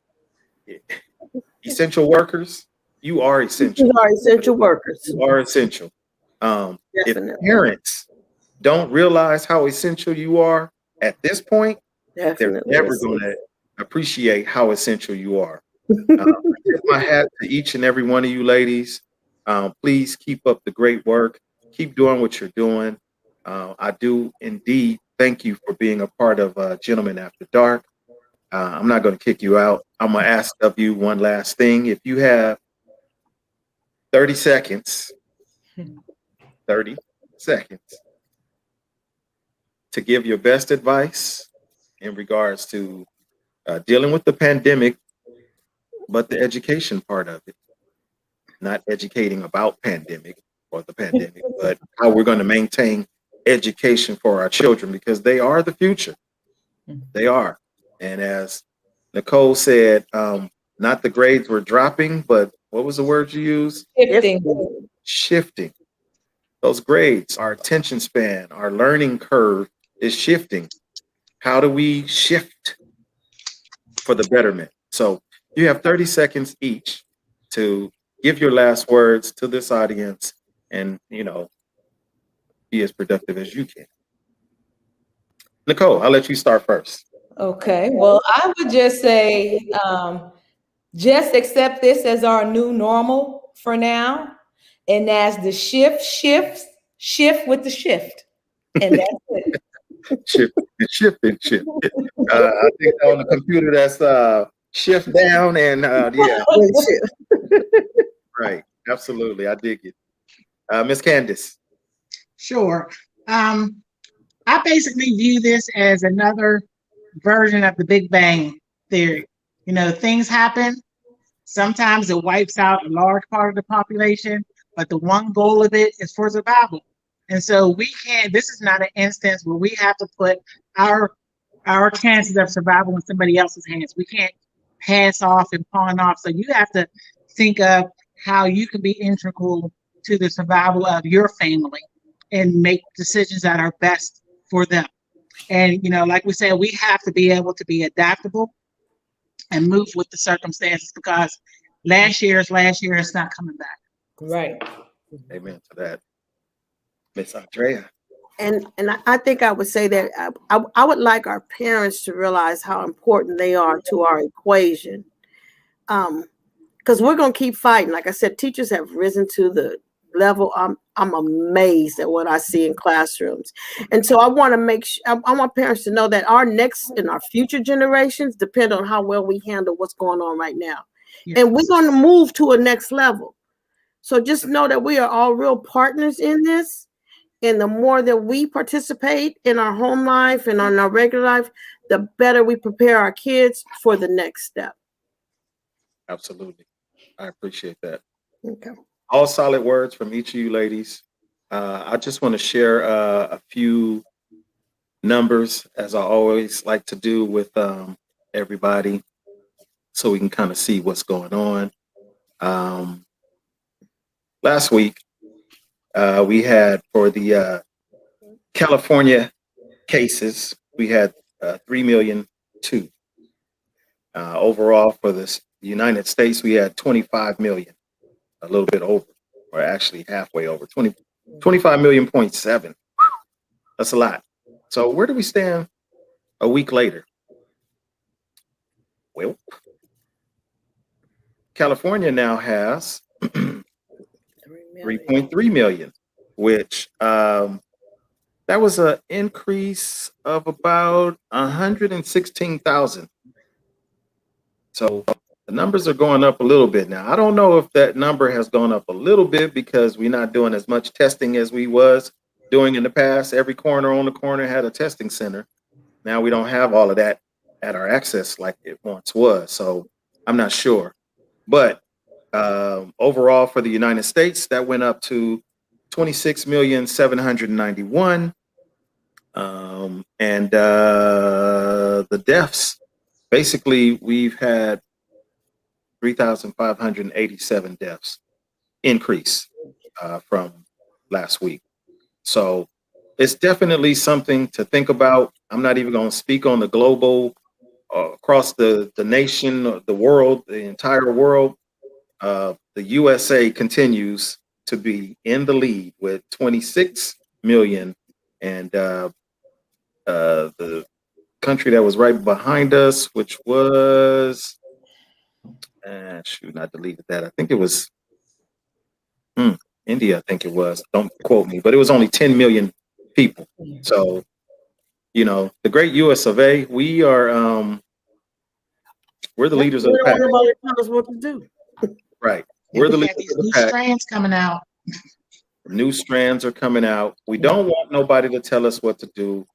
essential workers, you are essential. You are essential workers. You are essential. If Definitely. parents don't realize how essential you are at this point, they're Definitely. never going to appreciate how essential you are. I tip my hat to each and every one of you ladies. Please keep up the great work. Keep doing what you're doing. I do indeed thank you for being a part of Gentlemen After Dark. I'm not going to kick you out. I'm going to ask of you one last thing. If you have 30 seconds, 30 seconds to give your best advice in regards to dealing with the pandemic, but the education part of it, not educating about pandemic or the pandemic, but how we're going to maintain education for our children, because they are the future. They are. And as Nicole said, not the grades were dropping, but what was the word you used? Shifting. Shifting. Those grades, our attention span, our learning curve is shifting. How do we shift for the betterment? So you have 30 seconds each to give your last words to this audience and, you know, be as productive as you can. Nicole, I'll let you start first. Okay, well, I would just say, just accept this as our new normal for now. And as the shift with the shift. And that's it. Shift. I think on the computer that's shift down and yeah, right. Absolutely. I dig it. Miss Candace. Sure. I basically view this as another version of the Big Bang Theory. You know, things happen. Sometimes it wipes out a large part of the population, but the one goal of it is for survival. And so we can't, this is not an instance where we have to put our chances of survival in somebody else's hands. We can't pass off and pawn off. So you have to think of how you can be integral to the survival of your family and make decisions that are best for them. And, you know, like we said, we have to be able to be adaptable and move with the circumstances, because last year is not coming back. Right. Amen to that. Miss Andrea. And I think I would say that I would like our parents to realize how important they are to our equation. Because we're going to keep fighting. Like I said, teachers have risen to the level. I'm amazed at what I see in classrooms. And so I want to make sure, I want parents to know that our next and our future generations depend on how well we handle what's going on right now. Yes. And we're going to move to a next level. So just know that we are all real partners in this. And the more that we participate in our home life and on our regular life, the better we prepare our kids for the next step. Absolutely. I appreciate that. Okay. All solid words from each of you ladies. I just want to share a few numbers, as I always like to do with everybody, so we can kind of see what's going on. Last week, we had, for the California cases, we had 3,000,002. Overall, for the United States, we had 25 million, a little bit over, or actually halfway over, 25,000,000.7. That's a lot. So where do we stand a week later? Well, California now has 3.3 million, which that was an increase of about 116,000. So the numbers are going up a little bit now. I don't know if that number has gone up a little bit because we're not doing as much testing as we was doing in the past. Every corner on the corner had a testing center. Now we don't have all of that at our access like it once was. So I'm not sure. But overall for the United States, that went up to 26,791,000. And the deaths, basically, we've had 3,587 deaths increase from last week. So it's definitely something to think about. I'm not even going to speak on the global, across the nation, the world, the entire world. The USA continues to be in the lead with 26 million, and the country that was right behind us, which was, shoot, I deleted that. I think it was India. I think it was. Don't quote me, but it was only 10 million people. So, you know, the great US of A, we are, we're the leaders of the pack. Nobody tell us what to do. Right. We're the We have leaders these of the new pack. strands coming out. New strands are coming out. We don't want nobody to tell us what to do.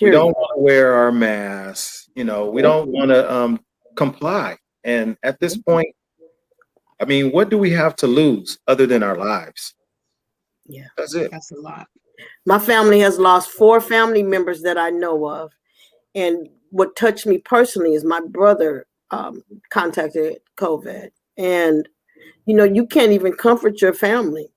We Period. don't want to wear our masks. You know, we don't want to comply. And at this point, I mean, what do we have to lose other than our lives? Yeah. That's it. That's a lot. My family has lost 4 family members that I know of. And what touched me personally is my brother contacted COVID. And, you know, you can't even comfort your family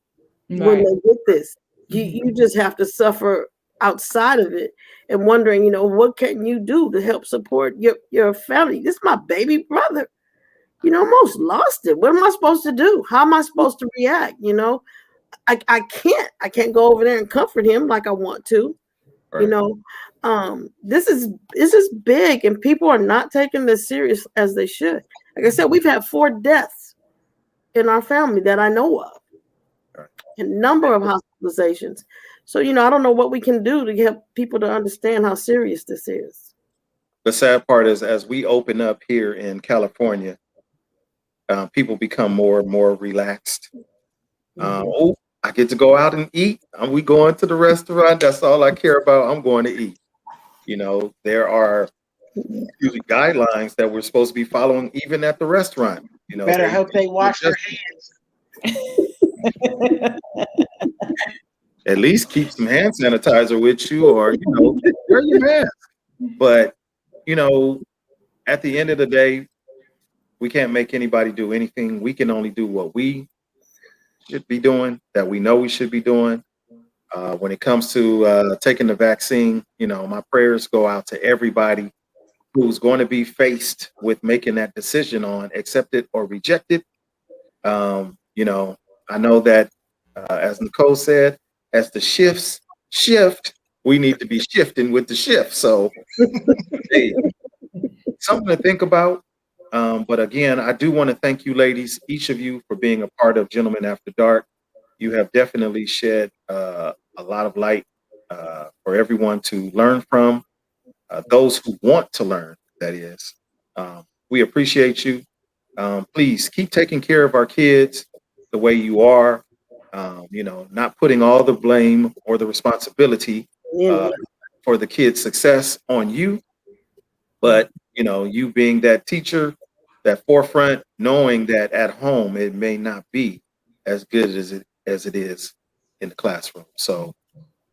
when they get this. You just have to suffer outside of it and wondering, you know, what can you do to help support your family? This is my baby brother. You know, almost lost it. What am I supposed to do? How am I supposed to react? You know, I can't go over there and comfort him like I want to. You know, this is big, and people are not taking this serious as they should. Like I said, we've had 4 deaths in our family that I know of, a number of hospitalizations. So, you know, I don't know what we can do to help people to understand how serious this is. The sad part is, as we open up here in California, people become more and more relaxed. Oh, I get to go out and eat. We going to the restaurant. That's all I care about. I'm going to eat. You know, there are usually guidelines that we're supposed to be following even at the restaurant. You know, Better hope they wash their hands. At least keep some hand sanitizer with you, or, you know, wear your mask. But, you know, at the end of the day, we can't make anybody do anything. We can only do what we should be doing, that we know we should be doing. When it comes to taking the vaccine, you know, my prayers go out to everybody who's going to be faced with making that decision on accept it or reject it. You know, I know that, as Nicole said, as the shifts shift, we need to be shifting with the shift. So, hey, something to think about. But again, I do want to thank you ladies, each of you, for being a part of Gentlemen After Dark. You have definitely shed a lot of light for everyone to learn from, those who want to learn, that is. We appreciate you. Please keep taking care of our kids the way you are, you know, not putting all the blame or the responsibility for the kids' success on you, but, you know, you being that teacher, that forefront, knowing that at home it may not be as good as it is in the classroom. So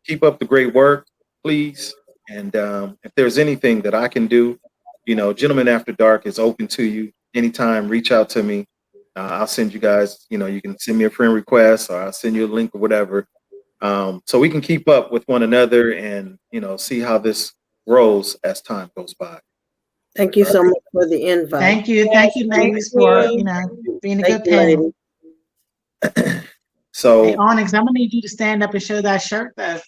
keep up the great work, please. And if there's anything that I can do, you know, Gentlemen After Dark is open to you anytime. Reach out to me. I'll send you guys, you know, you can send me a friend request, or I'll send you a link or whatever. So we can keep up with one another and, you know, see how this grows as time goes by. Thank you so much for the invite. Thank you, ladies, for, you know, being a good panel. So, hey, Onyx, I'm gonna need you to stand up and show that shirt, though.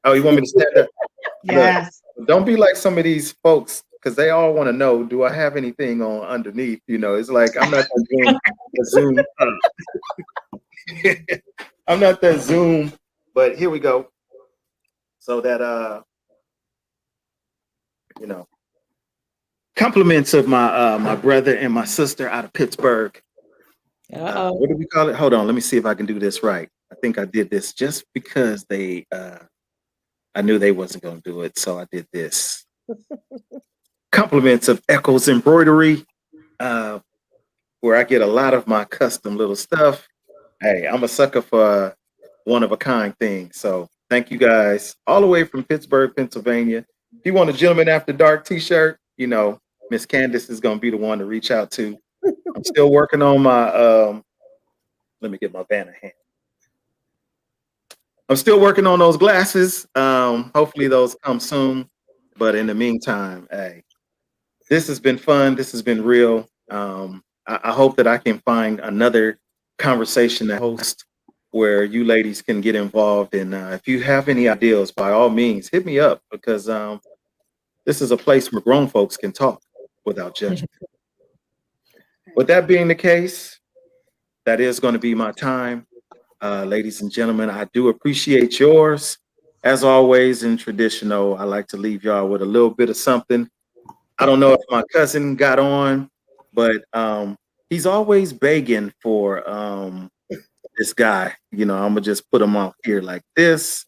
Oh, you want me to stand up? Yes. Look, don't be like some of these folks, because they all want to know, do I have anything on underneath? You know, it's like, I'm not that Zoom. I'm not that Zoom, but here we go. So that, you know, compliments of my my brother and my sister out of Pittsburgh. What do we call it? Hold on, let me see if I can do this right. I think I did this just because they I knew they wasn't going to do it, so I did this. Compliments of Echoes Embroidery, where I get a lot of my custom little stuff. Hey, I'm a sucker for one of a kind things. So thank you guys all the way from Pittsburgh, Pennsylvania. If you want a Gentlemen After Dark t-shirt, you know, Miss Candace is going to be the one to reach out to. I'm still working on my, let me get my banner hand. I'm still working on those glasses. Hopefully those come soon. But in the meantime, hey, this has been fun. This has been real. I hope that I can find another conversation to host where you ladies can get involved. And if you have any ideas, by all means, hit me up, because this is a place where grown folks can talk without judgment. With that being the case, that is going to be my time. Ladies and gentlemen, I do appreciate yours. As always, in traditional, I like to leave y'all with a little bit of something. I don't know if my cousin got on, but he's always begging for this guy. You know, I'm going to just put him out here like this.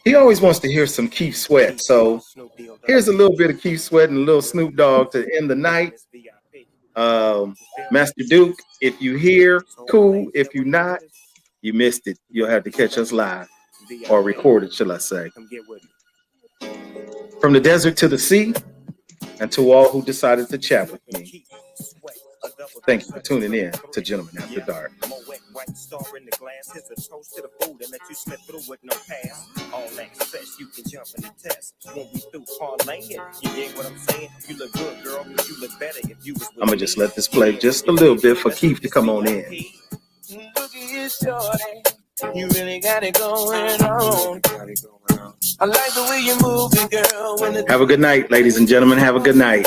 He always wants to hear some Keith Sweat. So here's a little bit of Keith Sweat and a little Snoop Dogg to end the night. Master Duke, if you hear, cool. If you not, you missed it. You'll have to catch us live, or record it, shall I say. From the desert to the sea, and to all who decided to chat with me, thank you for tuning in to Gentlemen After Dark. White star in the glass, here's a toast to the food and let you slip through with no pass. All access, you can jump in the test. When we through parlaying, you get what I'm saying? You look good, girl, but you look better if you was. I'm gonna just let this play just a little bit for Keith to come on in. Look at you, shorty. You really got it going on. I like the way you move it, girl. Have a good night, ladies and gentlemen. Have a good night.